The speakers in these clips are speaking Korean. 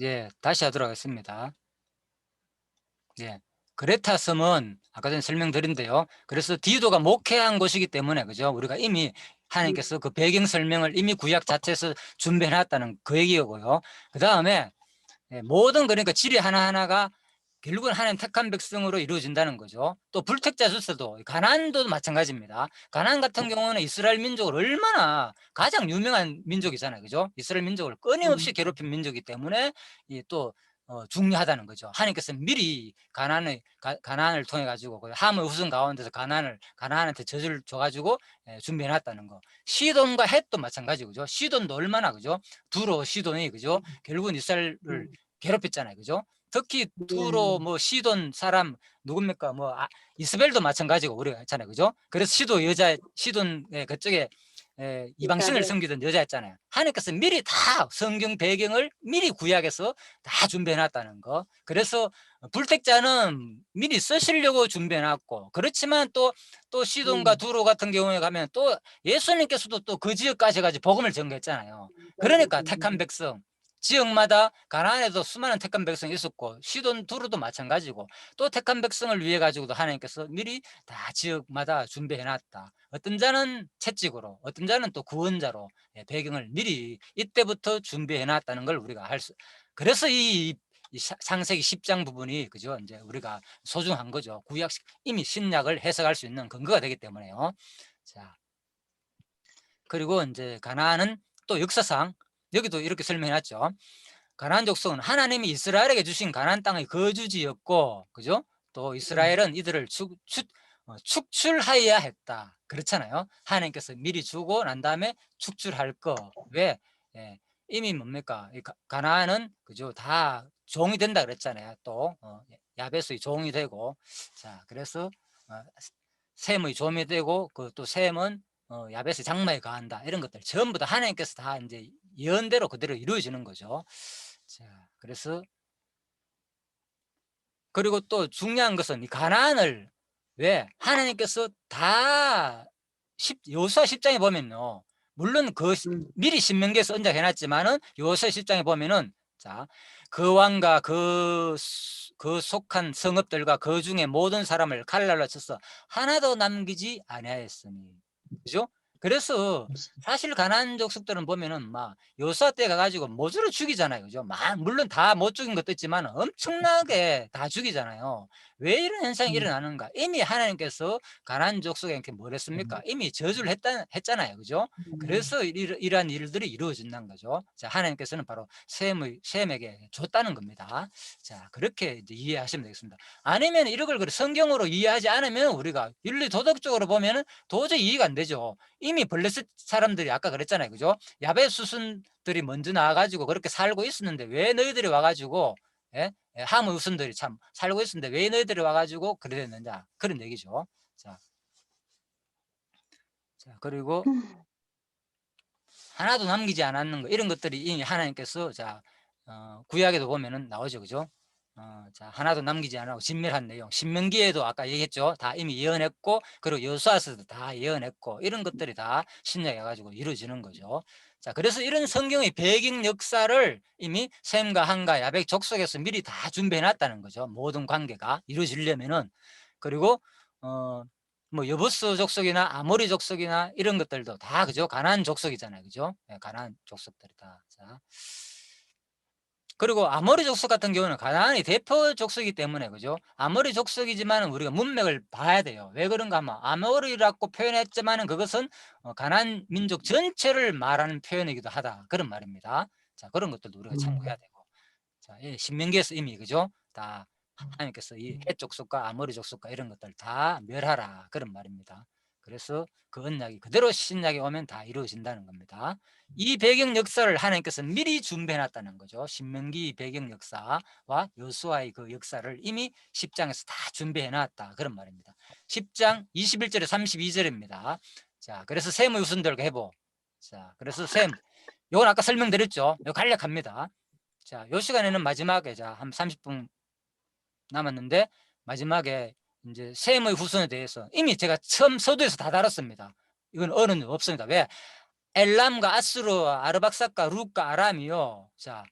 예. 다시 하도록 하겠습니다. 예. 그레타 섬은 아까 전에 설명드린데요. 그래서 디도가 목회한 곳이기 때문에 그죠? 우리가 이미 네. 하나님께서 그 배경 설명을 이미 구약 자체에서 준비해 놨다는 그 얘기고요. 그다음에 모든 그러니까 지리 하나하나가 결국은 하나님 택한 백성으로 이루어진다는 거죠. 또 불택자 주서도 가나안도 마찬가지입니다. 가나안 같은 경우는 이스라엘 민족을 얼마나 가장 유명한 민족이잖아요. 그죠? 이스라엘 민족을 끊임없이 괴롭힌 민족이기 때문에 또 중요하다는 거죠. 하나님께서 미리 가나안을 통해 가지고 그 함의 우승 가운데서 가나안한테 저주를 줘 가지고 준비해 놨다는 거. 시돈과 헷도 마찬가지죠. 시돈도 얼마나 그죠? 두로 시돈이 그죠? 결국은 이스라엘을 괴롭혔잖아요. 그죠? 특히 네. 두로 뭐 시돈 사람 누굽니까? 이스벨도 마찬가지고 우리가 했잖아요. 그죠? 그래서 시돈 그쪽에 이방신을 이사벨. 섬기던 여자였잖아요. 하나님께서 미리 다 성경 배경을 미리 구약해서 다 준비해 놨다는 거. 그래서 불택자는 미리 쓰시려고 준비해 놨고, 그렇지만 또 시돈과 음. 두로 같은 경우에 가면 또 예수님께서도 또 그 지역까지 가지 복음을 전개했잖아요. 그러니까 택한 음. 백성 지역마다 가나안에도 수많은 택한 백성이 있었고 시돈 두루도 마찬가지고, 또 택한 백성을 위해 가지고도 하나님께서 미리 다 지역마다 준비해 놨다. 어떤 자는 채찍으로, 어떤 자는 또 구원자로 배경을 미리 이때부터 준비해 놨다는 걸 우리가 그래서 이 창세기 10장 부분이 그죠? 이제 우리가 소중한 거죠. 구약 이미 신약을 해석할 수 있는 근거가 되기 때문에요. 자, 그리고 이제 가나안은 또 역사상 여기도 이렇게 설명해 놨죠. 가나안 족속은 하나님이 이스라엘에게 주신 가나안 땅의 거주지였고, 그죠? 또 네. 이스라엘은 이들을 축출하여야 했다. 그렇잖아요. 하나님께서 미리 주고 난 다음에 축출할 거. 왜? 예, 이미 뭡니까? 가나안은 그죠? 다 종이 된다 그랬잖아요. 또 야베스의 종이 되고, 자, 그래서 어, 셈의 종이 되고, 그 또 셈은 야베스의 장마에 가한다. 이런 것들 전부 다 하나님께서 다 이제 예언대로 그대로 이루어지는 거죠. 자, 그래서 그리고 또 중요한 것은 이 가나안을 왜 하나님께서 다 여호수아 10장에 보면요. 물론 음. 미리 신명기에서 언작해 놨지만은 여호수아 10장에 보면은 자, 그 왕과 그 속한 성읍들과 그 중에 모든 사람을 칼날로 쳐서 하나도 남기지 아니하였으니. 그죠? 그래서 사실 가나안 족속들은 보면은 막 여호수아 때 가가지고 모조리 죽이잖아요. 그죠? 물론 다 못 죽인 것도 있지만 엄청나게 다 죽이잖아요. 왜 이런 현상이 음. 일어나는가? 이미 하나님께서 가나안 족속에 이렇게 뭘 했습니까? 이미 저주를 했잖아요. 그죠? 음. 그래서 이러한 일들이 이루어진다는 거죠. 자, 하나님께서는 바로 셈에게 줬다는 겁니다. 자, 그렇게 이제 이해하시면 되겠습니다. 아니면 이걸 성경으로 이해하지 않으면 우리가 윤리 도덕적으로 보면은 도저히 이해가 안 되죠. 이미 블레셋 사람들이 아까 그랬잖아요. 그죠? 야베 수순들이 먼저 나와가지고 그렇게 살고 있었는데 왜 너희들이 와가지고 함의 후손들이 참 살고 있었는데 왜 너희들이 와가지고 그래 됐느냐, 그런 얘기죠. 자, 그리고 하나도 남기지 않았는 거, 이런 것들이 이미 하나님께서 구약에도 보면은 나오죠. 그죠? 자, 하나도 남기지 않고 진멸한 내용. 신명기에도 아까 얘기했죠. 다 이미 예언했고, 그리고 여호수아서도 다 예언했고, 이런 것들이 다 신약에 가지고 이루어지는 거죠. 자, 그래서 이런 성경의 배경 역사를 이미 셈과 함과 야벳 족속에서 미리 다 준비해 놨다는 거죠. 모든 관계가 이루어지려면은. 그리고 어, 뭐 여부스 족속이나 아모리 족속이나 이런 것들도 다 그죠? 가나안 족속이잖아요. 그죠? 가나안 족속들이 다. 자, 그리고 아모리 족속 같은 경우는 가나안이 대표 족속이기 때문에 그죠? 아모리 족속이지만 우리가 문맥을 봐야 돼요. 왜 그런가 하면 아모리라고 표현했지만 그것은 가나안 민족 전체를 말하는 표현이기도 하다. 그런 말입니다. 자, 그런 것들도 우리가 참고해야 되고. 자, 신명기에서 이미 그죠? 다 하나님께서 이 헷족속과 아모리 족속과 이런 것들 다 멸하라, 그런 말입니다. 그래서 그 언약이 그대로 신약에 오면 다 이루어진다는 겁니다. 이 배경 역사를 하나님께서 미리 준비해 놨다는 거죠. 신명기 배경 역사와 여수아의 그 역사를 이미 10장에서 다 준비해 놨다, 그런 말입니다. 10장 21절에 32절입니다. 자, 그래서 셈의 후손들과 해보. 자, 그래서 요건 아까 설명드렸죠. 요 간략합니다. 자, 요 시간에는 마지막에 한 30분 남았는데, 마지막에 이제 셈의 후손에 대해서 이미 제가 처음 서두에서 다 다뤘습니다. 이건 어는 없습니다. 왜? 엘람과 아수르, 아르박삭과 룻과 아람이요. 자,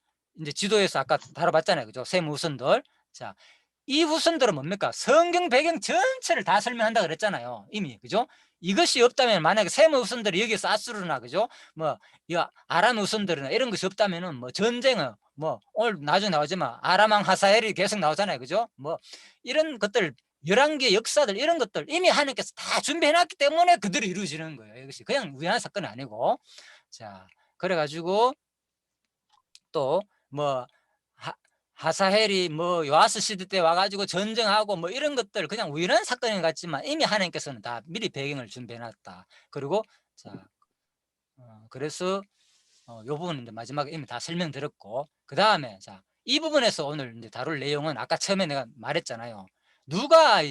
이제 지도에서 아까 다뤄봤잖아요. 그죠? 셈 후손들. 자, 이 후손들은 뭡니까? 성경 배경 전체를 다 설명한다 그랬잖아요. 이미. 그죠? 이것이 없다면 만약에 셈 후손들이 여기서 아수르나 그죠? 뭐, 이 아람 후손들이나 이런 것이 없다면은 뭐 전쟁은 뭐 오늘 나중에 나오지만 아람왕 하사엘이 계속 나오잖아요. 그죠? 뭐 이런 것들 11개 역사들 이런 것들 이미 하나님께서 다 준비해 놨기 때문에 그들이 이루어지는 거예요. 이것이 그냥 우연한 사건이 아니고. 자, 그래 가지고 또 뭐 하사헬이 뭐 요아스 시대 때 와가지고 전쟁하고 뭐 이런 것들 그냥 우연한 사건인 것 같지만 이미 하나님께서는 다 미리 배경을 준비해놨다. 그리고 자, 그래서 요 부분은 이제 마지막에 이미 다 설명드렸고, 그 다음에 자, 이 부분에서 오늘 이제 다룰 내용은 아까 처음에 내가 말했잖아요. 누가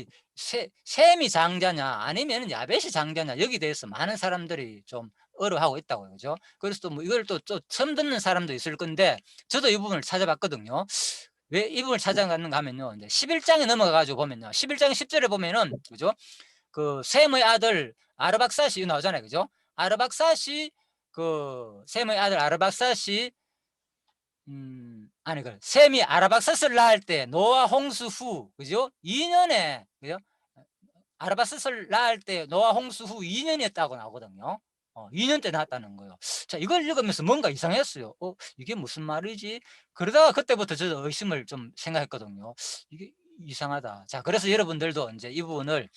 셈이 장자냐 아니면 야벳이 장자냐 여기 대해서 많은 사람들이 좀 어려하고 있다고요. 그죠? 그래서 또 뭐 이걸 또 처음 듣는 사람도 있을 건데 저도 이 부분을 찾아봤거든요. 왜 이 부분을 찾아갔는가 하면요. 이제 11장에 넘어가 가지고 보면요. 11장 10절에 보면은 그죠? 그 셈의 아들 아르박사시 나오잖아요. 그죠? 아르박사시 그 셈의 아들 아르박사시 아니 그 셈이 아라박사스를 낳을 때 노아 홍수 후 그죠? 2년에 그죠? 아라박사스를 낳을 때 노아 홍수 후 2년이었다고 나오거든요. 2년 때 낳았다는 거예요. 자, 이걸 읽으면서 뭔가 이상했어요. 이게 무슨 말이지? 그러다가 그때부터 저도 의심을 좀 생각했거든요. 이게 이상하다. 자, 그래서 여러분들도 이제 이 부분을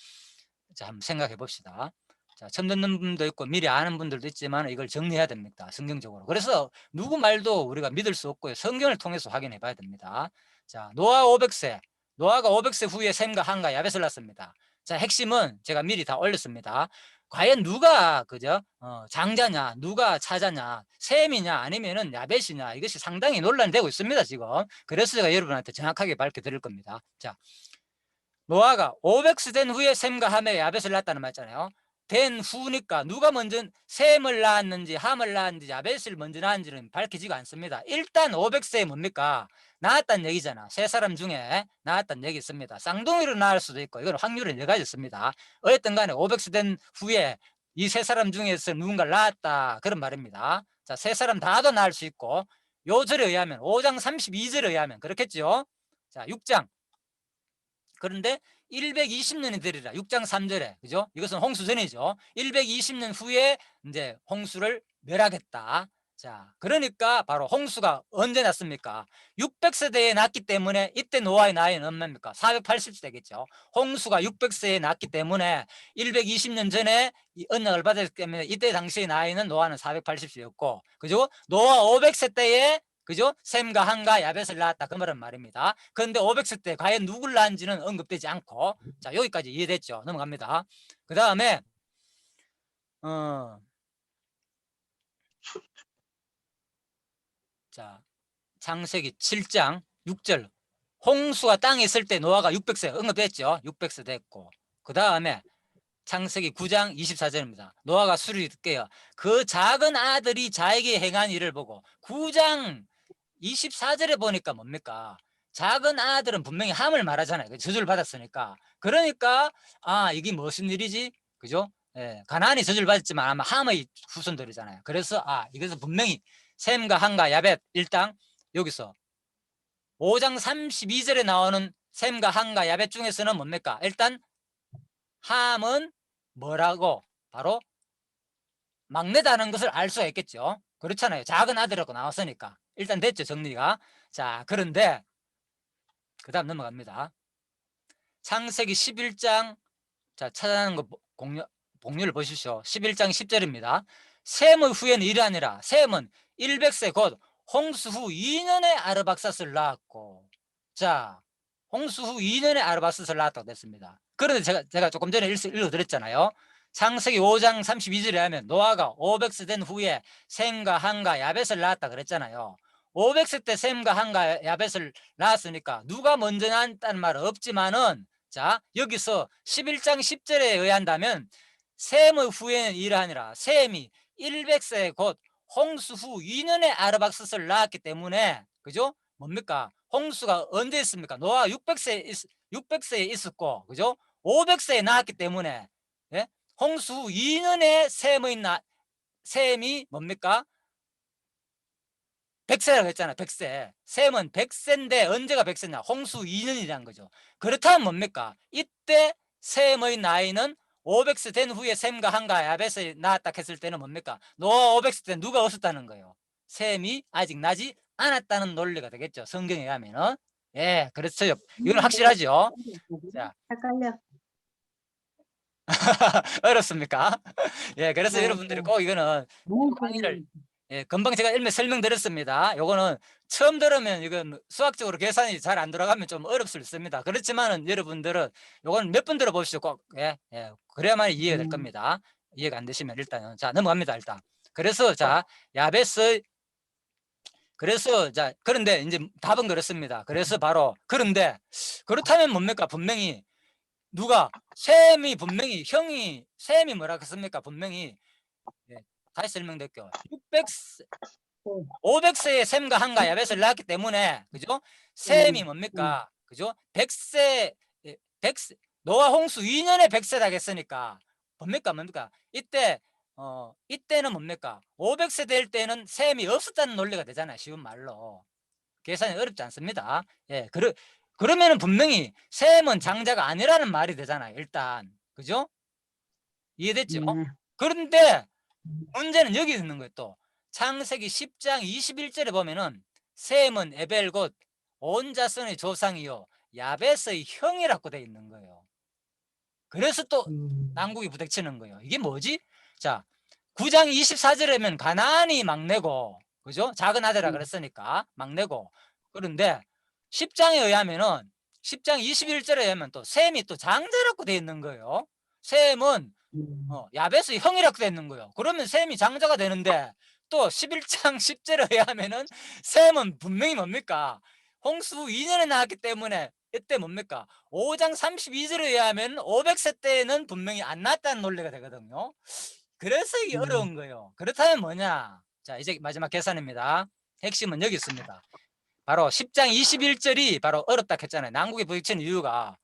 자, 한번 생각해 봅시다. 자, 처음 듣는 분도 있고 미리 아는 분들도 있지만 이걸 정리해야 됩니다. 성경적으로. 그래서 누구 말도 우리가 믿을 수 없고요. 성경을 통해서 확인해 봐야 됩니다. 자, 노아 500세. 노아가 500세 후에 셈과 함과 야벳을 낳습니다. 자, 핵심은 제가 미리 다 올렸습니다. 과연 누가 그죠? 장자냐, 누가 차자냐, 셈이냐, 아니면은 야벳이냐, 이것이 상당히 논란되고 있습니다, 지금. 그래서 제가 여러분한테 정확하게 밝혀 드릴 겁니다. 자, 노아가 500세 된 후에 셈과 함에 야벳을 낳았다는 말이잖아요. 된 후니까 누가 먼저 셈을 낳았는지 함을 낳았는지 야벳을 먼저 낳았는지는 밝혀지가 않습니다. 일단 500세에 뭡니까? 낳았다는 얘기잖아. 세 사람 중에 낳았다는 얘기 있습니다. 쌍둥이로 낳을 수도 있고 이건 확률은 여러 가지 있습니다. 어쨌든 간에 500세 된 후에 이 세 사람 중에서 누군가를 낳았다 그런 말입니다. 자, 세 사람 다도 낳을 수 있고 요 절에 의하면 5장 32절에 의하면 그렇겠죠. 자, 6장 그런데 120년이 되리라. 6장 3절에. 그죠? 이것은 홍수 전이죠. 120년 후에 이제 홍수를 멸하겠다. 자, 그러니까 바로 홍수가 언제 났습니까? 600세대에 났기 때문에 이때 노아의 나이는 얼마입니까? 480세겠죠. 홍수가 600세에 났기 때문에 120년 전에 언약을 받았기 때문에 이때 당시의 나이는 노아는 480세였고, 그죠? 노아 500세 때에 그죠? 셈과 함과 야벳을 낳았다 그 말은 말입니다. 그런데 500세 때 과연 누굴 낳은지는 언급되지 않고, 자, 여기까지 이해됐죠? 넘어갑니다. 그 다음에 자, 창세기 7장 6절 홍수가 땅에 있을 때 노아가 600세 언급됐죠? 600세 됐고, 그 다음에 창세기 9장 24절입니다. 노아가 수리 듣게요. 그 작은 아들이 자에게 행한 일을 보고 9장 24절에 보니까 뭡니까? 작은 아들은 분명히 함을 말하잖아요. 저주를 받았으니까. 그러니까 이게 무슨 일이지? 그죠? 예, 가나안이 저주를 받았지만 아마 함의 후손들이잖아요. 그래서 이것은 분명히 셈과 함과 야벳 일당 여기서 5장 32절에 나오는 셈과 함과 야벳 중에서는 뭡니까? 일단 함은 뭐라고? 바로 막내다는 것을 알 수가 있겠죠. 그렇잖아요. 작은 아들이라고 나왔으니까. 일단 됐죠, 정리가. 자, 그런데 그 다음 넘어갑니다. 창세기 11장 자, 찾아내는 거 복류를 보십시오. 11장 10절입니다. 셈의 후에는 이러하니라. 셈은 100세 곧 홍수 후 2년에 아르박사스를 낳았고, 자, 홍수 후 2년에 아르박사스를 낳았다고 됐습니다. 그런데 제가 조금 전에 읽어드렸잖아요. 창세기 5장 32절에 하면 노아가 500세 된 후에 셈과 함과 야벳을 낳았다 그랬잖아요. 500세 때 셈과 함과 야벳을 낳았으니까 누가 먼저 낳았다는 말은 없지만은, 자, 여기서 11장 10절에 의한다면 셈의 후에는 이러하니라. 셈이 100세 곧 홍수 후 2년에 아르박스스를 낳았기 때문에, 그죠? 뭡니까? 홍수가 언제 있습니까? 노아 600세에 있었고, 그죠? 500세에 낳았기 때문에, 예? 홍수 후 2년에 셈이 뭡니까? 100세라고 했잖아. 100세. 셈은 100세인데 언제가 100세냐? 홍수 2년이라는 거죠. 그렇다면 뭡니까? 이때 셈의 나이는 500세 된 후에 셈과 한과 야벳이 낳았다 했을 때는 뭡니까? 노아 500세 때 누가 없었다는 거예요. 셈이 아직 나지 않았다는 논리가 되겠죠. 성경에 의하면은. 예, 그렇죠. 이건 확실하죠. 자, 헷갈려. 어렵습니까? 예, 그래서 네, 여러분들이 네. 꼭 이거는 너무 강의를 예, 금방 제가 일매 설명드렸습니다. 요거는 처음 들으면 이건 수학적으로 계산이 잘 안 들어가면 좀 어렵을 수 있습니다. 그렇지만은 여러분들은 요건 몇 번 들어보시죠. 꼭. 예, 예. 그래야만 이해가 될 겁니다. 이해가 안 되시면 일단은. 자, 넘어갑니다. 일단. 그래서 자, 야베스 그래서 자, 그런데 이제 답은 그렇습니다. 그래서 바로 그런데 그렇다면 뭡니까? 분명히 누가 셈이 분명히 형이 셈이 뭐라 그랬습니까? 분명히 예, 다시 설명드릴게요. 600 500세의 셈과 한과 야벳을 낳았기 때문에 그죠? 셈이 뭡니까? 그죠? 100세 100세 노아 홍수 2년에 100세다 했으니까 뭡니까? 이때 이때는 뭡니까? 500세 될 때는 셈이 없었다는 논리가 되잖아요. 쉬운 말로. 계산이 어렵지 않습니다. 예, 그러면은 분명히 셈은 장자가 아니라는 말이 되잖아요. 일단. 그죠? 이해됐죠? 그런데 문제는 여기 있는 거예요. 또 창세기 10장 21절에 보면은 셈은 에벨 곧 온 자손의 조상이요 야벳의 형이라고 돼 있는 거예요. 그래서 또 난국이 부닥치는 거예요. 이게 뭐지? 자, 9장 24절에면 가나안이 막내고 그죠? 작은 아들이라 그랬으니까 막내고 그런데 10장에 의하면은 10장 21절에 의하면 또 셈이 또 장자라고 돼 있는 거예요. 셈은 야벳의 형이라고 돼 있는 거예요. 그러면 셈이 장자가 되는데 또 11장 10절에 의하면은 셈은 분명히 뭡니까? 홍수 2년에 나왔기 때문에 이때 뭡니까? 5장 32절에 의하면 500세 때는 분명히 안 났다는 논리가 되거든요. 그래서 이게 어려운 거예요. 그렇다면 뭐냐? 자, 이제 마지막 계산입니다. 핵심은 여기 있습니다. 바로 10장 21절이 바로 어렵다 했잖아요. 난국에 부딪히는 이유가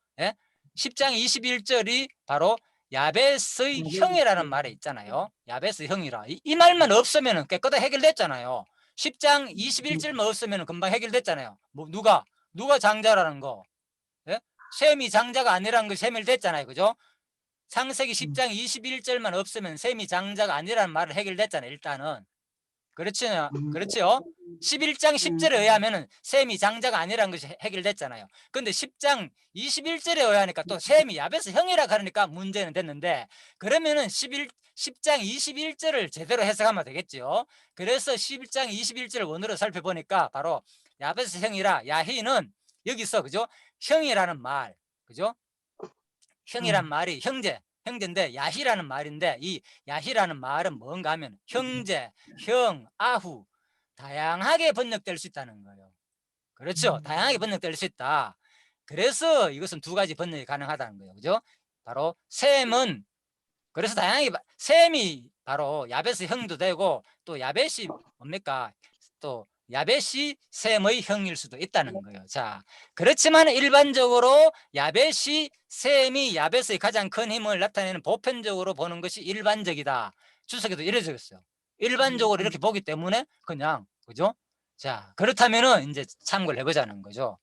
10장 21절이 바로 야벳의 형이라는 말에 있잖아요. 야벳의 형이라. 이 말만 없으면 깨끗하게 해결됐잖아요. 10장 21절만 없으면 금방 해결됐잖아요. 누가 장자라는 거. 셈이 장자가 아니라는 거 세밀됐잖아요. 그죠? 창세기 10장 21절만 없으면 셈이 장자가 아니라는 말을 해결됐잖아요. 일단은. 그렇죠? 11장 10절에 의하면 셈이 장자가 아니라는 것이 해결됐잖아요. 근데 10장 21절에 의하니까 또 셈이 야벳의 형이라고 하니까 문제는 됐는데 그러면은 10장 21절을 제대로 해석하면 되겠죠. 그래서 11장 21절을 원어로 살펴보니까 바로 야벳의 형이라 야히는 여기서 그죠? 형이라는 말, 그죠? 형이란 말이 형제인데 야히라는 말인데 이 야히라는 말은 뭔가 하면 형제, 형, 아후 다양하게 번역될 수 있다는 거예요. 그렇죠? 다양하게 번역될 수 있다. 그래서 이것은 두 가지 번역이 가능하다는 거예요. 그죠? 바로 셈은 그래서 다양하게 셈이 바로 야벳의 형도 되고 또 야벳이 뭡니까? 또 야벳이 셈의 형일 수도 있다는 거예요. 자, 그렇지만 일반적으로 야벳이 셈이 야벳의 가장 큰 힘을 나타내는 보편적으로 보는 것이 일반적이다. 주석에도 이래 적었어요. 일반적으로 이렇게 보기 때문에 그냥 그죠? 자, 그렇다면은 이제 참고를 해보자는 거죠.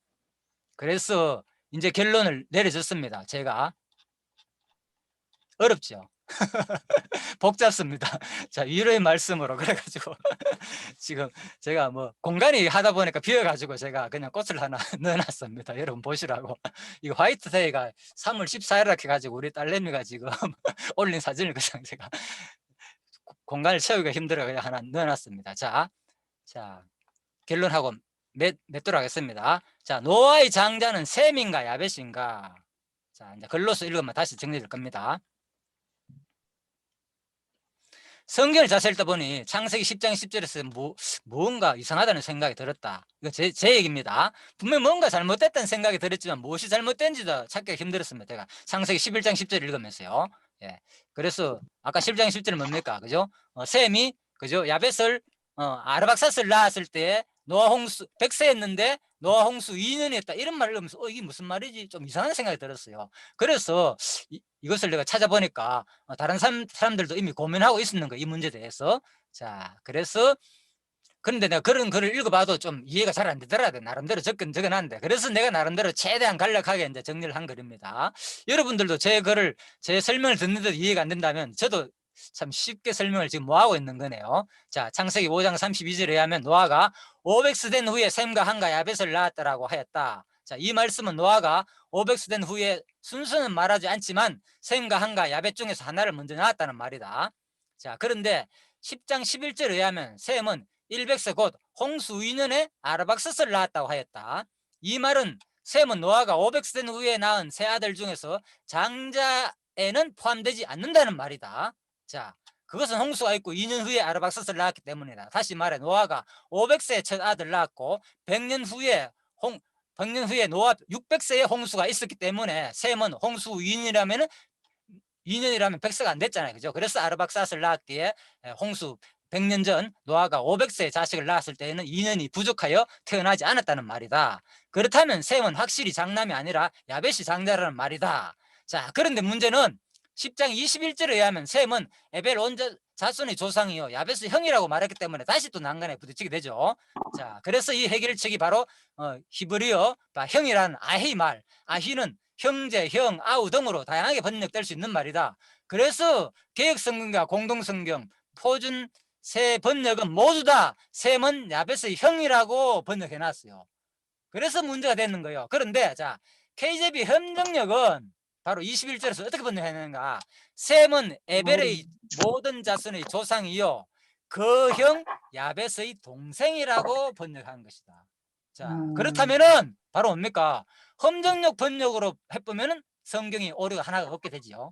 그래서 이제 결론을 내려줬습니다. 제가 어렵죠. 복잡습니다. 자, 위로의 말씀으로 그래가지고 지금 제가 뭐 공간이 하다 보니까 비어가지고 제가 그냥 꽃을 하나 넣어놨습니다. 여러분 보시라고. 이거 화이트데이가 3월 14일이라 해가지고 우리 딸내미가 지금 올린 사진을 그냥 제가 공간을 채우기가 힘들어 그냥 하나 넣어놨습니다. 자, 결론하고 맺도록 하겠습니다. 자, 노아의 장자는 셈인가 야벳인가? 자, 이제 글로서 읽으면 다시 정리될 겁니다. 성경을 자세히 읽다 보니 창세기 10장 10절에서 뭔가 이상하다는 생각이 들었다. 이거 제 얘기입니다. 분명 뭔가 잘못됐다는 생각이 들었지만 무엇이 잘못된지도 찾기가 힘들었습니다. 제가 창세기 11장 10절 읽으면서요. 예. 그래서 아까 11장 10절은 뭡니까? 그죠? 셈이 그죠? 야벳을 아르박사스를 낳았을 때 노아 홍수 100세였는데 노아 홍수 2년이 었다 이런 말을 읽으면서 이게 무슨 말이지? 좀 이상한 생각이 들었어요. 그래서 이것을 내가 찾아보니까 다른 사람들도 이미 고민하고 있었는 거예요. 이 문제에 대해서. 자, 그래서 그런데 내가 그런 글을 읽어봐도 좀 이해가 잘 안 되더라고요. 나름대로 적어놨는데. 그래서 내가 나름대로 최대한 간략하게 이제 정리를 한 글입니다. 여러분들도 제 글을, 제 설명을 듣는데도 이해가 안 된다면 저도 참 쉽게 설명을 지금 뭐 하고 있는 거네요. 자, 창세기 5장 32절에 의하면 노아가 500세 된 후에 셈과 함과 야벳을 낳았다라고 하였다. 자, 이 말씀은 노아가 500세 된 후에 순서는 말하지 않지만 셈과 함과 야벳 중에서 하나를 먼저 낳았다는 말이다. 자, 그런데 10장 11절에 의하면 셈은 100세 곧 홍수 2년에 아르박스스를 낳았다고 하였다. 이 말은 셈은 노아가 500세 된 후에 낳은 세 아들 중에서 장자에는 포함되지 않는다는 말이다. 자, 그것은 홍수가 있고 2년 후에 아르박스스를 낳았기 때문이다. 다시 말해 노아가 500세에 첫 아들 낳았고 100년 후에 노아 600세에 홍수가 있었기 때문에 셈은 홍수 2년이라면 100세가 안 됐잖아요. 그죠? 그래서 아르박사스를 낳았기에 홍수 100년 전 노아가 500세의 자식을 낳았을 때에는 2년이 부족하여 태어나지 않았다는 말이다. 그렇다면 셈은 확실히 장남이 아니라 야벳이 장자라는 말이다. 자, 그런데 문제는 10장 21절에 의하면 셈은 에벨 온 자손의 조상이요 야벳의 형이라고 말했기 때문에 다시 또 난간에 부딪히게 되죠. 자, 그래서 이 해결책이 바로 히브리어 형이라는 아히 말, 아히는 형제, 형, 아우 등으로 다양하게 번역될 수 있는 말이다. 그래서 개역성경과 공동성경, 표준 세 번역은 모두 다 셈은 야벳의 형이라고 번역해놨어요. 그래서 문제가 되는 거예요. 그런데 자, KJV 현정역은 바로 21절에서 어떻게 번역했는가? 셈은 에벨의 모든 자손의 조상이요 그 형 야벳의 동생이라고 번역한 것이다. 자, 그렇다면은 바로 뭡니까? 험정역 번역으로 해보면은 성경이 오류가 하나가 없게 되지요.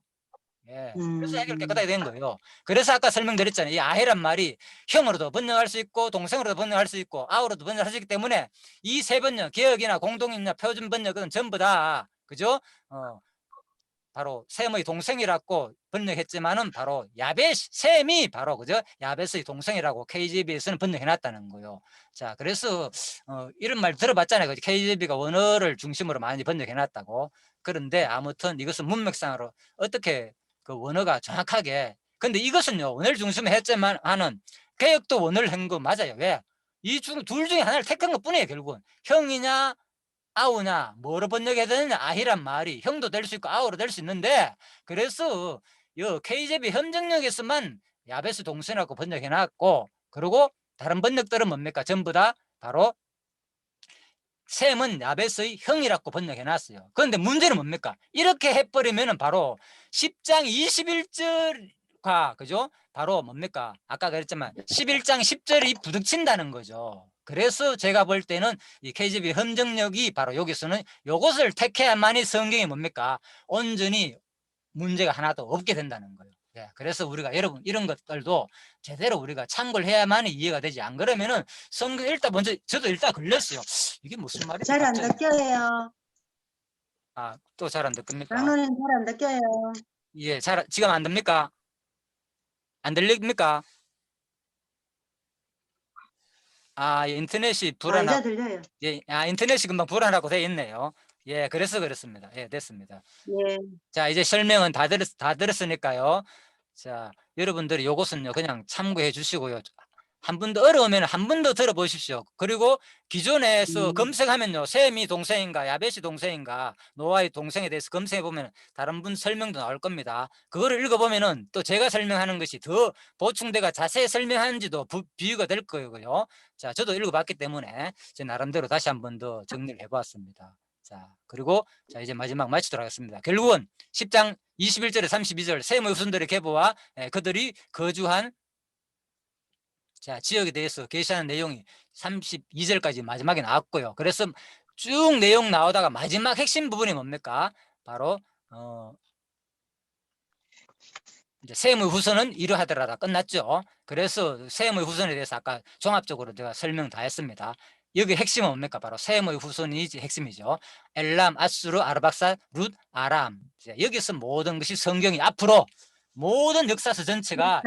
예. 그래서 해결 깨끗하게 된 거예요. 그래서 아까 설명드렸잖아요. 이 아해란 말이 형으로도 번역할 수 있고 동생으로도 번역할 수 있고 아우로도 번역할 수 있기 때문에 이 세 번역, 개역이나 공동이나 표준 번역은 전부 다 그죠? 바로 셈의 동생이라고 번역했지만은 바로 야벳, 셈이 바로 그죠? 야벳의 동생이라고 KJV에서는 번역해놨다는 거예요. 자, 그래서 이런 말 들어봤잖아요. KJV가 원어를 중심으로 많이 번역해놨다고. 그런데 아무튼 이것은 문맥상으로 어떻게 그 원어가 정확하게, 근데 이것은요 원어를 중심으로 했지만 하는 개혁도 원어를 한 거 맞아요. 왜? 이 둘 중에 하나를 택한 것 뿐이에요. 결국은 형이냐 아우냐 뭐로 번역해야 되느냐. 아히란 말이 형도 될 수 있고 아우로 될 수 있는데, 그래서 이 KJV 현정역에서만 야베스 동생이라고 번역해놨고, 그리고 다른 번역들은 뭡니까? 전부 다 바로 셈은 야벳의 형이라고 번역해놨어요. 그런데 문제는 뭡니까? 이렇게 해버리면 바로 10장 21절과 그죠? 바로 뭡니까? 아까 그랬지만 11장 10절이 부딪힌다는 거죠. 그래서 제가 볼 때는 이 KJV 헌정력이 바로 여기서는 이것을 택해야만이 성경이 뭡니까? 온전히 문제가 하나도 없게 된다는 거예요. 예, 그래서 우리가 여러분 이런 것들도 제대로 우리가 참고를 해야만 이해가 되지. 안 그러면은 성경 일단 먼저 저도 일단 걸렸어요. 이게 무슨 말이지? 잘 안 느껴요. 아, 또 잘 안 듣습니까? 장로님 잘 안 느껴요. 예, 지금 안 됩니까? 안 들립니까? 아, 인터넷이 이제 불안하고, 들려요. 예, 인터넷이 금방 불안하고 돼 있네요. 예, 그래서 그렇습니다. 예, 됐습니다. 예. 자, 이제 설명은 다 들었으니까요. 자, 여러분들이 요것은요 그냥 참고해 주시고요. 한 번 더 어려우면 한 번 더 들어보십시오. 그리고 기존에서 검색하면요 셈이 동생인가 야벳이 동생인가 노아의 동생에 대해서 검색해 보면 다른 분 설명도 나올 겁니다. 그거를 읽어보면은 또 제가 설명하는 것이 더 보충돼가 자세히 설명하는지도 비유가 될 거고요. 자, 저도 읽어봤기 때문에 제 나름대로 다시 한 번 더 정리를 해보았습니다. 자, 그리고 자 이제 마지막 마치도록 하겠습니다. 결국은 10장 21절에 32절 셈의 후손들의 계보와 그들이 거주한 자 지역에 대해서 계시하는 내용이 32절까지 마지막에 나왔고요. 그래서 쭉 내용 나오다가 마지막 핵심 부분이 뭡니까? 바로 이제 셈의 후손은 이러하더라다 끝났죠. 그래서 셈의 후손에 대해서 아까 종합적으로 제가 설명 다 했습니다. 여기 핵심은 뭡니까? 바로 셈의 후손이 핵심이죠. 엘람, 아수르, 아르박사, 룻, 아람. 여기서 모든 것이 성경이 앞으로 모든 역사서 전체가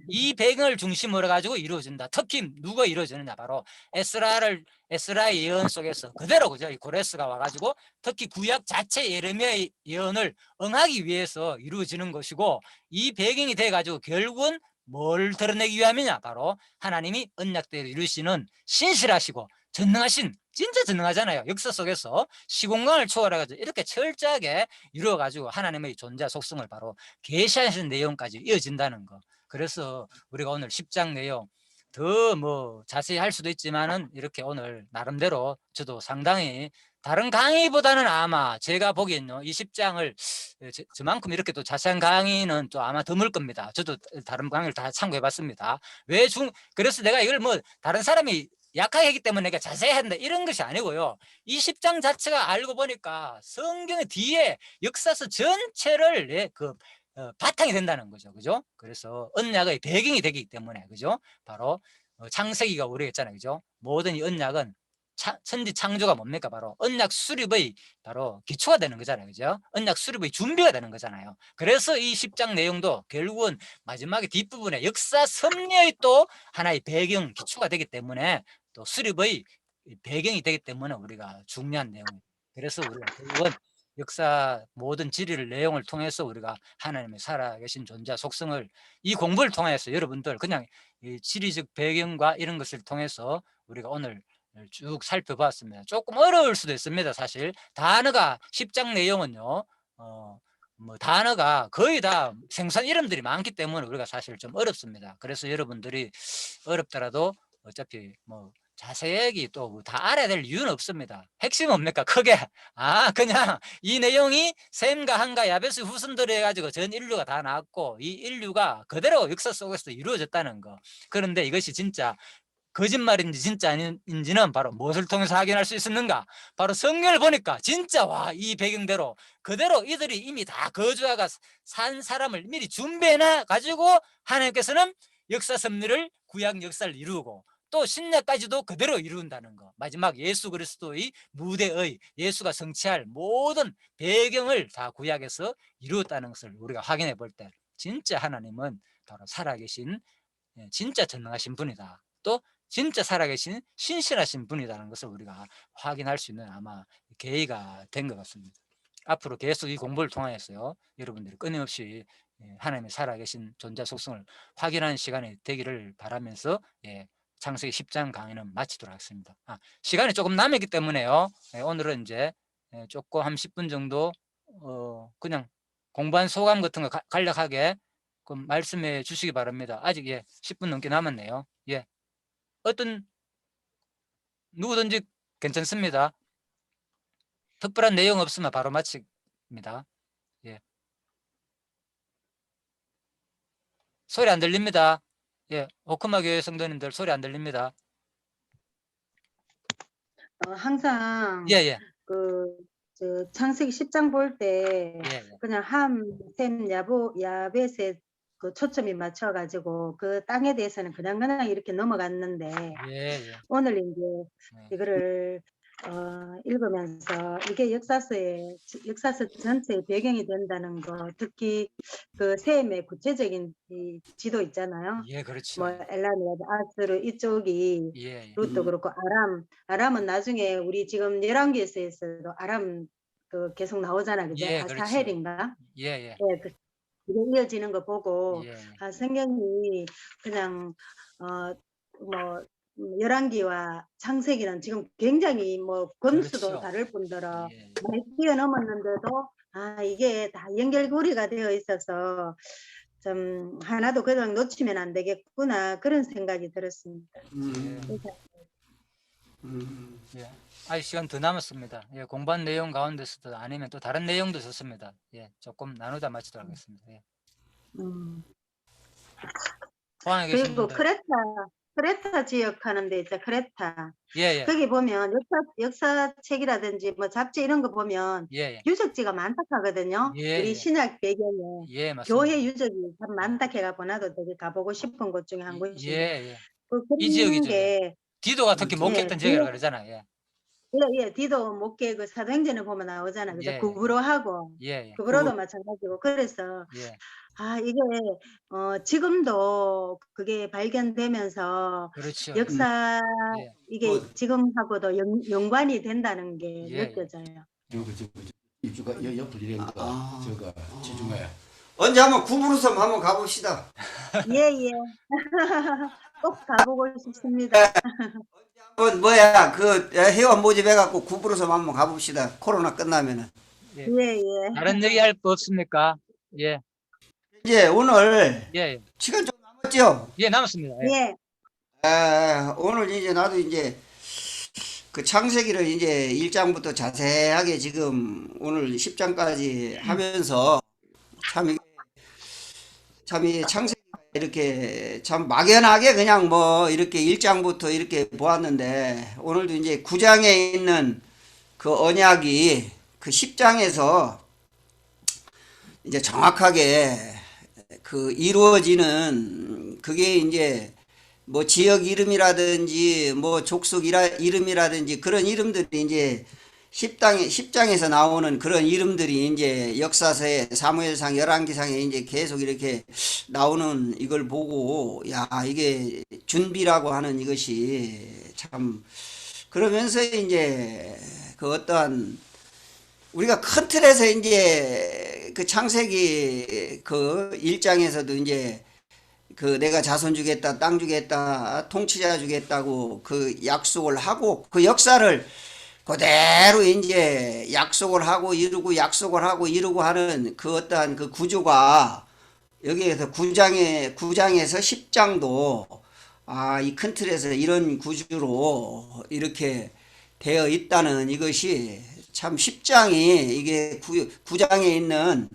이 배경을 중심으로 가지고 이루어진다. 특히 누가 이루어지느냐? 바로 에스라의 예언 속에서 그대로 그죠? 이 고레스가 와가지고 특히 구약 자체 예레미야의 예언을 응하기 위해서 이루어지는 것이고, 이 배경이 돼가지고 결국은 뭘 드러내기 위함이냐? 바로 하나님이 언약대로 이루시는 신실하시고 전능하신, 진짜 전능하잖아요. 역사 속에서 시공간을 초월해가지고 이렇게 철저하게 이루어가지고 하나님의 존재 속성을 바로 계시하시는 내용까지 이어진다는 거. 그래서 우리가 오늘 10장 내용 더 뭐 자세히 할 수도 있지만은 이렇게 오늘 나름대로 저도 상당히 다른 강의보다는 아마 제가 보기엔요, 이 10장을 저만큼 이렇게 또 자세한 강의는 또 아마 드물 겁니다. 저도 다른 강의를 다 참고해 봤습니다. 그래서 내가 이걸 뭐 다른 사람이 약하게 했기 때문에 내가 자세히 한다 이런 것이 아니고요. 이 10장 자체가 알고 보니까 성경의 뒤에 역사서 전체를 바탕이 된다는 거죠. 그죠? 그래서 언약의 배경이 되기 때문에, 그죠? 바로 창세기가 우리가 했잖아요. 그죠? 모든 이 언약은 천지 창조가 뭡니까? 바로 언약 수립의 바로 기초가 되는 거잖아요. 그죠? 언약 수립의 준비가 되는 거잖아요. 그래서 이 10장 내용도 결국은 마지막에 뒷부분에 역사 섭리의 또 하나의 배경, 기초가 되기 때문에 또 수립의 배경이 되기 때문에 우리가 중요한 내용입니다. 그래서 우리가 결국은 역사 모든 지리를 내용을 통해서 우리가 하나님의 살아계신 존재 속성을 이 공부를 통해서 여러분들 그냥 이 지리적 배경과 이런 것을 통해서 우리가 오늘 쭉 살펴봤습니다. 조금 어려울 수도 있습니다. 사실 단어가 10장 내용은요, 뭐 단어가 거의 다 생선 이름들이 많기 때문에 우리가 사실 좀 어렵습니다. 그래서 여러분들이 어렵더라도 어차피 뭐 자세히 또 다 알아야 될 이유는 없습니다. 핵심은 뭡니까? 크게 그냥 이 내용이 셈과 한과 야베스 후손들을 해가지고 전 인류가 다 나왔고 이 인류가 그대로 역사 속에서 이루어졌다는 거. 그런데 이것이 진짜 거짓말인지 진짜 아닌지는 바로 무엇을 통해서 확인할 수 있었는가? 바로 성경을 보니까 진짜 이 배경대로 그대로 이들이 이미 다 거주하가 산 사람을 미리 준비해놔 가지고 하나님께서는 역사 섭리를 구약 역사를 이루고 또 신약까지도 그대로 이룬다는 거. 마지막 예수 그리스도의 무대의 예수가 성취할 모든 배경을 다 구약에서 이루었다는 것을 우리가 확인해 볼 때 진짜 하나님은 바로 살아계신 진짜 전능하신 분이다. 또 진짜 살아계신 신실하신 분이라는 것을 우리가 확인할 수 있는 아마 계기가 된 것 같습니다. 앞으로 계속 이 공부를 통하여서요, 여러분들이 끊임없이 하나님의 살아계신 존재 속성을 확인하는 시간이 되기를 바라면서 창세기 10장 강의는 마치도록 하겠습니다. 시간이 조금 남았기 때문에요, 오늘은 이제 조금 한 10분 정도 그냥 공부한 소감 같은 거 간략하게 말씀해 주시기 바랍니다. 아직 10분 넘게 남았네요. 어떤 누구든지 괜찮습니다. 특별한 내용 없으면 바로 마칩니다. 소리 안 들립니다. 오크마 교회 성도님들 소리 안 들립니다. 항상 예. 창세기 10장 볼 때 예. 그냥 함, 셈, 야벳에 그 초점이 맞춰가지고 그 땅에 대해서는 그냥 이렇게 넘어갔는데 오늘 이제 이거를 읽으면서 이게 역사서 전체의 배경이 된다는 거, 특히 그 셈의 구체적인 이 지도 있잖아요. 그렇죠. 뭐 엘라미라드, 아스르 이쪽이 룻도 그렇고 아람은 나중에 우리 지금 열왕기에서도 아람 그 계속 나오잖아, 그죠? 아사헬인가? 이게 이어지는 거 보고 성경이 그냥 뭐 열왕기와 창세기는 지금 굉장히 뭐 권수도 그렇죠. 다를 뿐더러 많이 뛰어넘었는데도 이게 다 연결고리가 되어 있어서 좀 하나도 그냥 놓치면 안 되겠구나 그런 생각이 들었습니다. 아직 시간 더 남았습니다. 공부한 내용 가운데서도 아니면 또 다른 내용도 좋습니다. 조금 나누다 마치도록 하겠습니다. 그리고 크레타 지역 하는 데 있죠. 크레타. 거기 보면 역사책이라든지 뭐 잡지 이런 거 보면 유적지가 많다 하거든요. 우리 신약 배경에 교회 유적이 참 많다 해갖고 나도 되게 가보고 싶은 곳 중에 한 곳이. 이 지역이죠. 디도가 특히 목회했던 지역이라고 그러잖아요. 디도 목회 그 사도행전을 보면 나오잖아. 그죠? 구브로하고 구브로도 마찬가지고. 그래서 이게 지금도 그게 발견되면서 그렇죠. 역사 이게 지금하고도 연관이 된다는 게 느껴져요. 입주가 옆을 이런 거 저거 지중해 언제 한번 구부로섬 한번 가봅시다. 예. 꼭 가보고 싶습니다. 한번 뭐야 그 회원 모집해갖고 구부로섬 한번 가봅시다. 코로나 끝나면은. 예. 다른 얘기할 거 없습니까? 예. 이제 오늘 예. 시간 좀 남았죠? 예, 남았습니다. 예. 오늘 이제 나도 이제 그 창세기를 이제 1장부터 자세하게 지금 오늘 10장까지 하면서 참 이 창세기가 이렇게 참 막연하게 그냥 뭐 이렇게 1장부터 이렇게 보았는데 오늘도 이제 9장에 있는 그 언약이 그 10장에서 이제 정확하게 그 이루어지는 그게 이제 뭐 지역 이름이라든지 뭐 족속 이름이라든지 그런 이름들이 이제 10장에서 나오는 그런 이름들이 이제 역사서에 사무엘상 열왕기상에 이제 계속 이렇게 나오는 이걸 보고 야 이게 준비라고 하는 이것이 참 그러면서 이제 그 어떠한 우리가 큰 틀에서 이제 그 창세기 그 1장에서도 이제 그 내가 자손 주겠다, 땅 주겠다, 통치자 주겠다고 그 약속을 하고 그 역사를 그대로 이제 약속을 하고 이루고 약속을 하고 이루고 하는 그 어떠한 그 구조가 여기에서 9장에서 10장도 이 큰 틀에서 이런 구조로 이렇게 되어 있다는 이것이 참 10장이 이게 9장에 있는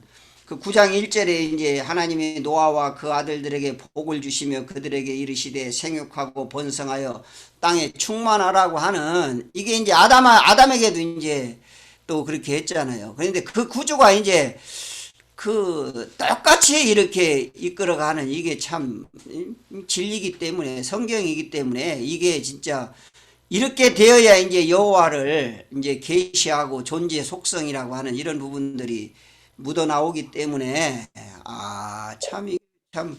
그 9장 1절에 이제 하나님이 노아와 그 아들들에게 복을 주시며 그들에게 이르시되 생육하고 번성하여 땅에 충만하라고 하는 이게 이제 아담에게도 이제 또 그렇게 했잖아요. 그런데 그 구조가 이제 그 똑같이 이렇게 이끌어가는 이게 참 진리이기 때문에 성경이기 때문에 이게 진짜 이렇게 되어야 이제 여호와를 이제 계시하고 존재 속성이라고 하는 이런 부분들이 묻어 나오기 때문에 참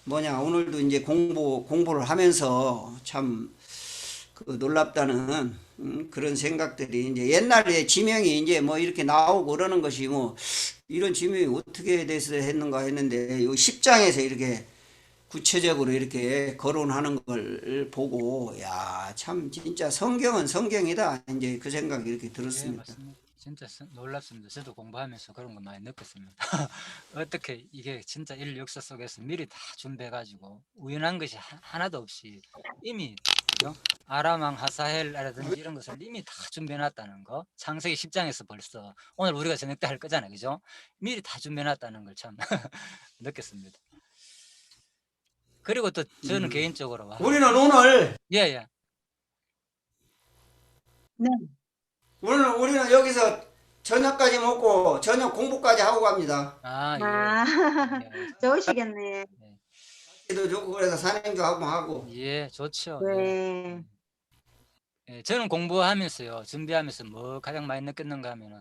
뭐냐 오늘도 이제 공부를 하면서 참 그 놀랍다는 그런 생각들이 이제 옛날에 지명이 이제 뭐 이렇게 나오고 그러는 것이 뭐 이런 지명이 어떻게 돼서 했는가 했는데 요 10장에서 이렇게 구체적으로 이렇게 거론하는 걸 보고 야 참 진짜 성경은 성경이다 이제 그 생각이 이렇게 들었습니다. 예, 맞습니다. 진짜 놀랍습니다. 저도 공부하면서 그런 거 많이 느꼈습니다. 어떻게 이게 진짜 인류 역사 속에서 미리 다 준비해가지고 우연한 것이 하나도 없이 이미 아람왕 하사헬이라든지 이런 것을 이미 다 준비해놨다는 거 창세기 10장에서 벌써 오늘 우리가 저녁 때 할 거잖아요. 그죠? 미리 다 준비해놨다는 걸 참 느꼈습니다. 그리고 또 저는 개인적으로 우리는 오늘 예. 네. 우리는 여기서 저녁까지 먹고 저녁 공부까지 하고 갑니다. 예. 좋으시겠네. 도 좋고 그래서 산행도 하고. 예, 좋죠. 네. 예, 저는 공부하면서요, 준비하면서 뭐 가장 많이 느꼈는가 하면은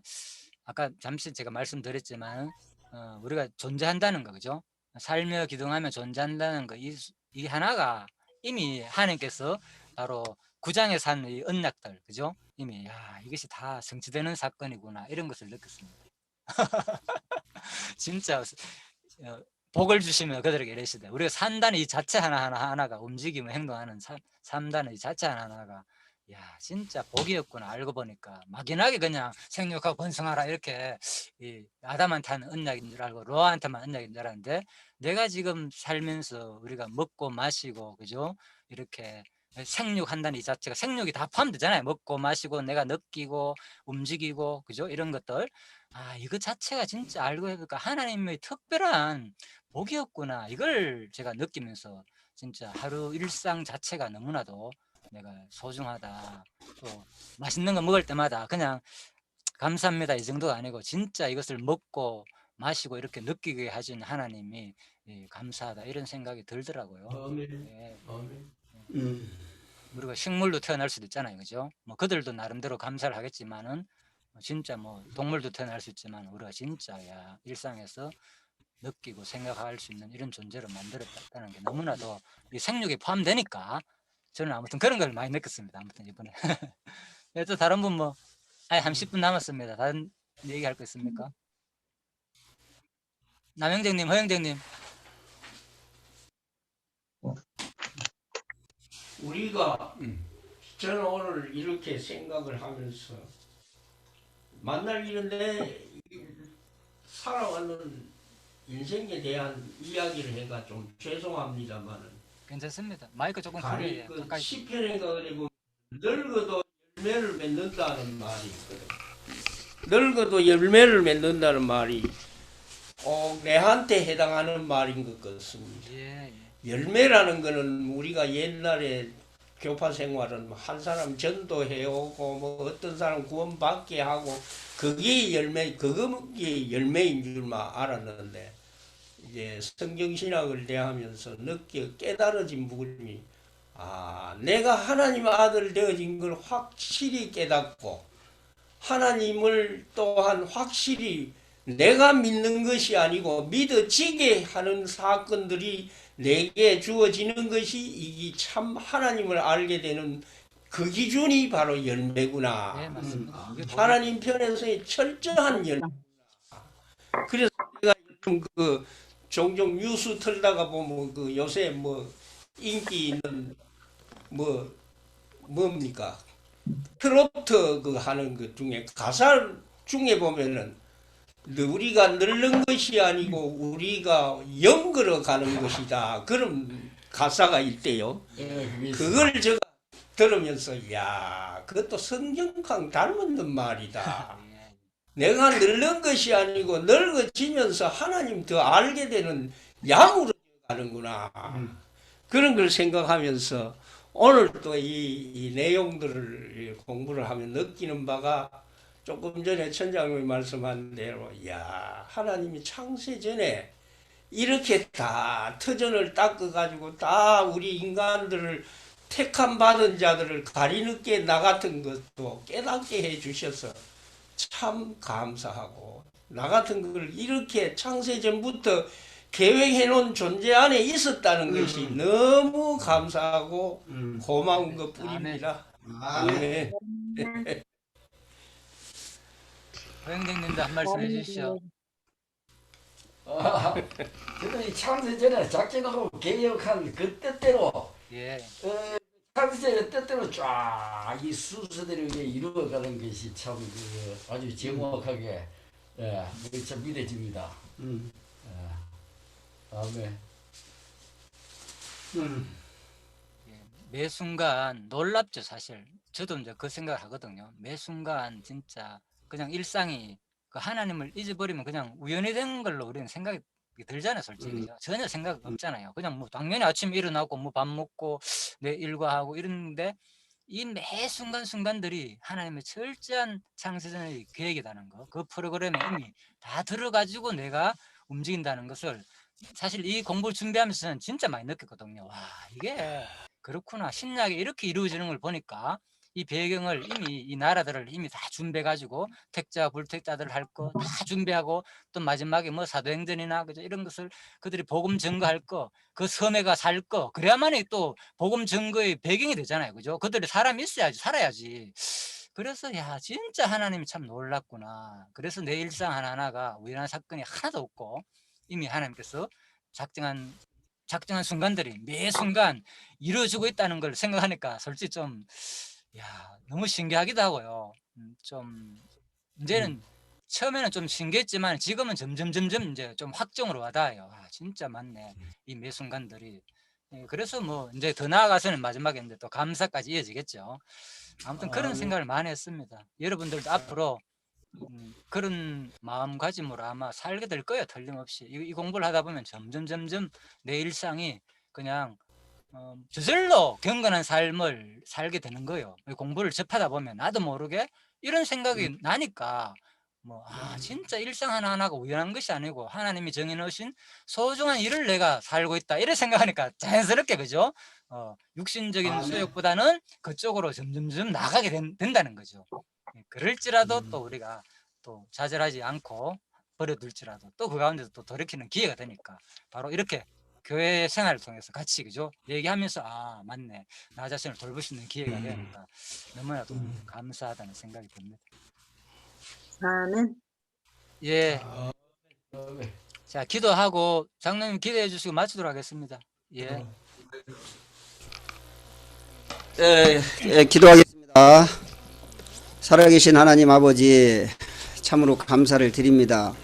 아까 잠시 제가 말씀드렸지만 우리가 존재한다는 거, 그죠? 살며 기둥하며 존재한다는 거, 이 하나가 이미 하나님께서 바로 9장에 산 이 언약들, 그죠? 이미 이것이 다 성취되는 사건이구나 이런 것을 느꼈습니다. 진짜 복을 주시면 그들에게 이르시되 우리가 산다는 이 자체 하나가 움직이며 행동하는 산다는 이 자체 하나가 진짜 복이었구나 알고 보니까 막연하게 그냥 생육하고 번성하라 이렇게 아담한테 하는 언약인 줄 알고 노아한테만 언약인 줄 알았는데 내가 지금 살면서 우리가 먹고 마시고 그죠 이렇게 생육한다는 이 자체가 생육이 다 포함되잖아요. 먹고 마시고 내가 느끼고 움직이고 그죠 이런 것들 이거 자체가 진짜 알고 해보니까 하나님의 특별한 복이었구나 이걸 제가 느끼면서 진짜 하루 일상 자체가 너무나도 내가 소중하다. 또 맛있는 거 먹을 때마다 그냥 감사합니다 이 정도가 아니고 진짜 이것을 먹고 마시고 이렇게 느끼게 해준 하나님이 감사하다 이런 생각이 들더라고요. 예. 우리가 식물로 태어날 수도 있잖아요, 그죠? 뭐 그들도 나름대로 감사를 하겠지만은 진짜 뭐 동물도 태어날 수 있지만 우리가 진짜 일상에서 느끼고 생각할 수 있는 이런 존재로 만들었다는 게 너무나도 이 생육에 포함되니까 저는 아무튼 그런 걸 많이 느꼈습니다. 아무튼 이번에 또 다른 분 뭐 한 10분 남았습니다. 다른 얘기할 거 있습니까? 남영정님, 허영정님. 우리가 저는 오늘 이렇게 생각을 하면서 만날 일인데 살아왔는 인생에 대한 이야기를 해가 좀 죄송합니다만은 괜찮습니다. 마이크 조금 아니 크게 그 가까이. 시편인가 그리고 늙어도 열매를 맺는다는 말이 있거든. 늙어도 열매를 맺는다는 말이 꼭 내한테 해당하는 말인 것 같습니다. 예, 예. 열매라는 거는 우리가 옛날에 교파 생활은 한 사람 전도해 오고 뭐 어떤 사람 구원받게 하고 그게 열매인 줄만 알았는데 이제 성경 신학을 대하면서 늦게 깨달아진 부분이 내가 하나님 아들 되어진 걸 확실히 깨닫고 하나님을 또한 확실히 내가 믿는 것이 아니고 믿어지게 하는 사건들이 내게 주어지는 것이 이 참 하나님을 알게 되는 그 기준이 바로 열매구나. 네, 맞습니다. 하나님 편에서의 철저한 열매. 그래서 내가 요즘 종종 뉴스 틀다가 보면 요새 뭐 인기 있는 뭡니까 트로트 하는 것 중에 가사 중에 보면은 우리가 늙는 것이 아니고 우리가 영걸어 가는 것이다. 그런 가사가 있대요. 그걸 제가 들으면서 그것도 성경랑 닮은 말이다. 내가 늙는 것이 아니고 늙어지면서 하나님 더 알게 되는 양으로 가는구나. 그런 걸 생각하면서 오늘 또 이 내용들을 공부를 하면 느끼는 바가 조금 전에 천장님이 말씀한 대로 하나님이 창세 전에 이렇게 다 터전을 닦아가지고 다 우리 인간들을 택함 받은 자들을 가리늦게 나 같은 것도 깨닫게 해 주셔서 참 감사하고 나 같은 걸 이렇게 창세 전부터 계획해 놓은 존재 안에 있었다는 것이 너무 감사하고 고마운 것 뿐입니다. 아멘. 허영정님도 한 말씀 해주시죠. 저는 이 창세전에 작정하고 개혁한 그 뜻대로 예, 창세전의 뜻대로 쫙 이 순서대로 이루어가는 것이 참 아주 정확하게 참 믿어집니다. 아멘. 매 순간 놀랍죠, 사실. 저도 이제 그 생각을 하거든요. 매 순간 진짜 그냥 일상이 그 하나님을 잊어버리면 그냥 우연히 된 걸로 우리는 생각이 들잖아요, 솔직히. 전혀 생각 없잖아요. 그냥 뭐 당연히 아침에 일어나고 뭐 밥 먹고 내 일과하고 이러는데 이 매 순간순간들이 하나님의 철저한 창세전의 계획이라는 거, 그 프로그램에 이미 다 들어가지고 내가 움직인다는 것을 사실 이 공부를 준비하면서는 진짜 많이 느꼈거든요. 와, 이게 그렇구나. 신약에 이렇게 이루어지는 걸 보니까 이 배경을 이미 이 나라들을 이미 다 준비해가지고 택자 불택자들 할 거 다 준비하고 또 마지막에 뭐 사도행전이나 그죠 이런 것을 그들이 복음 증거할 거 그 섬에가 살 거 그래야만이 또 복음 증거의 배경이 되잖아요. 그죠? 그들이 사람이 있어야지 살아야지. 그래서 진짜 하나님이 참 놀랍구나. 그래서 내 일상 하나하나가 우연한 사건이 하나도 없고 이미 하나님께서 작정한 순간들이 매 순간 이루어지고 있다는 걸 생각하니까 솔직히 좀 너무 신기하기도 하고요. 좀 이제는 처음에는 좀 신기했지만 지금은 점점 이제 좀 확정으로 와닿아요. 진짜 맞네. 이 매 순간들이. 그래서 뭐 이제 더 나아가서는 마지막에 이제 또 감사까지 이어지겠죠. 아무튼 그런 생각을 많이 했습니다. 여러분들도 앞으로 그런 마음가짐으로 아마 살게 될 거예요. 틀림없이. 이 공부를 하다 보면 점점 내 일상이 그냥 저절로 경건한 삶을 살게 되는 거예요. 공부를 접하다 보면 나도 모르게 이런 생각이 나니까 진짜 일상 하나하나가 우연한 것이 아니고 하나님이 정해놓으신 소중한 일을 내가 살고 있다 이런 생각하니까 자연스럽게 그죠? 육신적인 수욕보다는 그쪽으로 점점 나가게 된다는 거죠. 그럴지라도 또 우리가 또 좌절하지 않고 버려둘지라도 또 그 가운데서 또 돌이키는 기회가 되니까 바로 이렇게 교회 생활을 통해서 같이 그죠 얘기하면서 맞네 나 자신을 돌볼 수 있는 기회가 되니까 너무나도 감사하다는 생각이 듭니다. 아멘. 예. 아멘. 자, 기도하고 장로님 기도해 주시고 마치도록 하겠습니다. 예. 기도하겠습니다. 살아계신 하나님 아버지, 참으로 감사를 드립니다.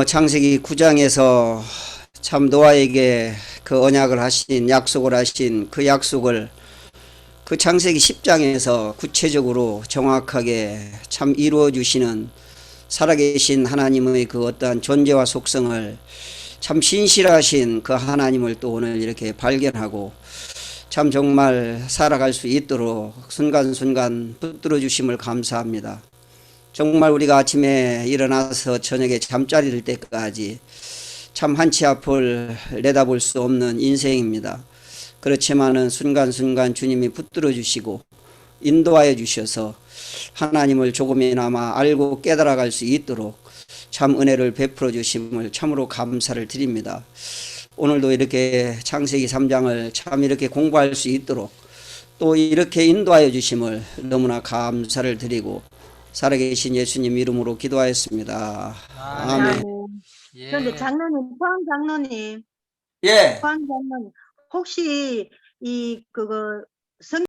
창세기 9장에서 참 노아에게 그 언약을 하신, 약속을 하신 그 약속을 그 창세기 10장에서 구체적으로 정확하게 참 이루어 주시는 살아계신 하나님의 그 어떠한 존재와 속성을 참 신실하신 그 하나님을 또 오늘 이렇게 발견하고 참 정말 살아갈 수 있도록 순간순간 붙들어 주심을 감사합니다. 정말 우리가 아침에 일어나서 저녁에 잠자리 들 때까지 참 한치 앞을 내다볼 수 없는 인생입니다. 그렇지만은 순간순간 주님이 붙들어 주시고 인도하여 주셔서 하나님을 조금이나마 알고 깨달아갈 수 있도록 참 은혜를 베풀어 주심을 참으로 감사를 드립니다. 오늘도 이렇게 창세기 3장을 참 이렇게 공부할 수 있도록 또 이렇게 인도하여 주심을 너무나 감사를 드리고 살아계신 예수님 이름으로 기도하였습니다. 아멘. 예. 그런데 장로님, 포항 장로님, 예. 포항 장로님, 혹시 이 그거 성